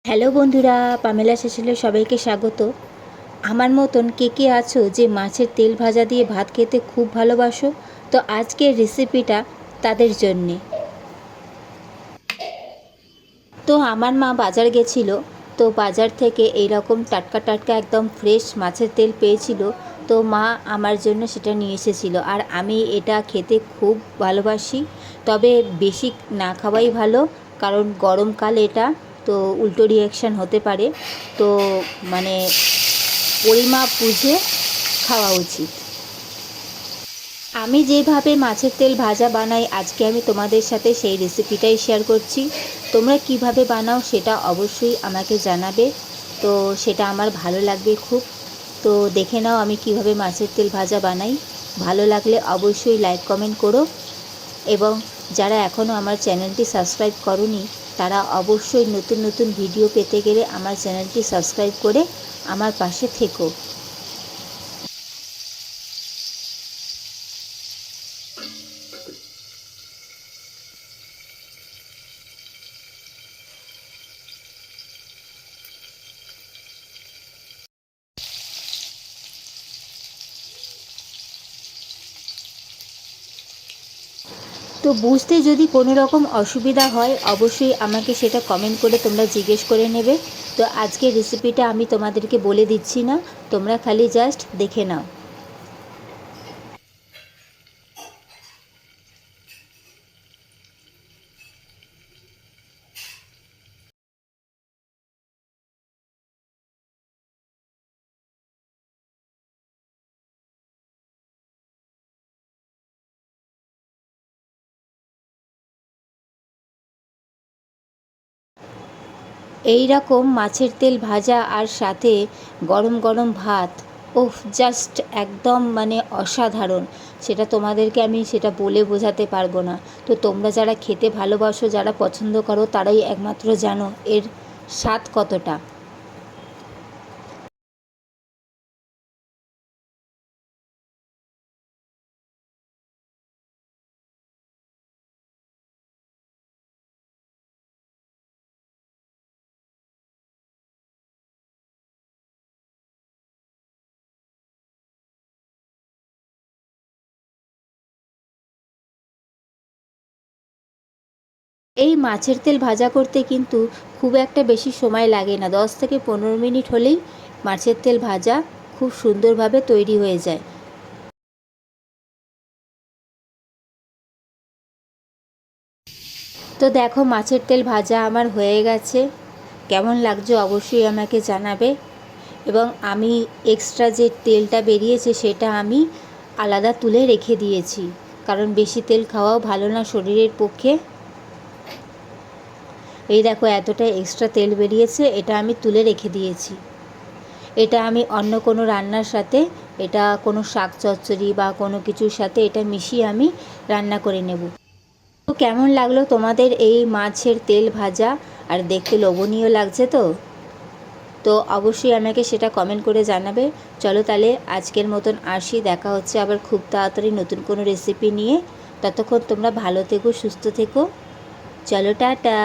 Hello বন্ধুরা, Pamela শেষেলে সবাইকে স্বাগত। আমার মতন কে কে আছো যে মাছের তেল ভাজা দিয়ে ভাত খেতে খুব ভালোবাসো? তো আজকের রেসিপিটা তাদের জন্যে। তো আমার মা বাজার গেছিলো, তো বাজার থেকে এই রকম টাটকা টাটকা একদম ফ্রেশ মাছের তেল পেয়েছিল। তো মা আমার জন্য সেটা নিয়ে এসেছিলো, আর আমি এটা খেতে খুব ভালোবাসি। তবে বেশি না খাওয়াই ভালো, কারণ গরমকাল এটা, তো উল্টো রিয়াকশান হতে পারে। তো মানে পরিমাপ বুঝে খাওয়া উচিত। আমি যেভাবে মাছের তেল ভাজা বানাই, আজকে আমি তোমাদের সাথে সেই রেসিপিটাই শেয়ার করছি। তোমরা কিভাবে বানাও সেটা অবশ্যই আমাকে জানাবে, তো সেটা আমার ভালো লাগবে খুব। তো দেখে নাও আমি কিভাবে মাছের তেল ভাজা বানাই। ভালো লাগলে অবশ্যই লাইক কমেন্ট করো, এবং যারা এখনও আমার চ্যানেলটি সাবস্ক্রাইব করোনি তারা অবশ্যই নতুন নতুন ভিডিও পেতে গেলে আমার চ্যানেলটি সাবস্ক্রাইব করে আমার পাশে থেকো। তো বুঝতে যদি কোনো রকম অসুবিধা হয় অবশ্যই আমাকে সেটা কমেন্ট করে তোমরা জিজ্ঞেস করে নেবে। তো আজকের রেসিপিটা আমি তোমাদেরকে বলে দিচ্ছি না, তোমরা খালি জাস্ট দেখে নাও। এই রকম মাছের তেল ভাজা আর সাথে গরম গরম ভাত, ওফ, জাস্ট একদম মানে অসাধারণ। সেটা তোমাদেরকে আমি সেটা বলে বোঝাতে পারবো না। তো তোমরা যারা খেতে ভালোবাসো, যারা পছন্দ করো, তারাই একমাত্র জানো এর স্বাদ কতটা। এই মাছের তেল ভাজা করতে কিন্তু খুব একটা বেশি সময় লাগে না, 10 থেকে 15 মিনিট হলেই মাছের তেল ভাজা খুব সুন্দরভাবে তৈরি হয়ে যায়। তো দেখো মাছের তেল ভাজা আমার হয়ে গেছে। কেমন লাগছে অবশ্যই আমাকে জানাবে। এবং আমি এক্সট্রা যে তেলটা বেরিয়েছে সেটা আমি আলাদা তুলে রেখে দিয়েছি, কারণ বেশি তেল খাওয়াও ভালো না শরীরের পক্ষে। এই দেখো এতটা এক্সট্রা তেল বেরিয়েছে, এটা আমি তুলে রেখে দিয়েছি। এটা আমি অন্য কোনো রান্নার সাথে, এটা কোনো শাক চচ্চড়ি বা কোনো কিছুর সাথে এটা মিশিয়ে আমি রান্না করে নেব। তো কেমন লাগলো তোমাদের এই মাছের তেল ভাজা? আর দেখতে লোভনীয় লাগছে তো? তো অবশ্যই আমাকে সেটা কমেন্ট করে জানাবে। চলো তাহলে আজকের মতন আসি, দেখা হচ্ছে আবার খুব তাড়াতাড়ি নতুন কোনো রেসিপি নিয়ে। ততক্ষণ তোমরা ভালো থেকো, সুস্থ থেকো। চলো টাটা।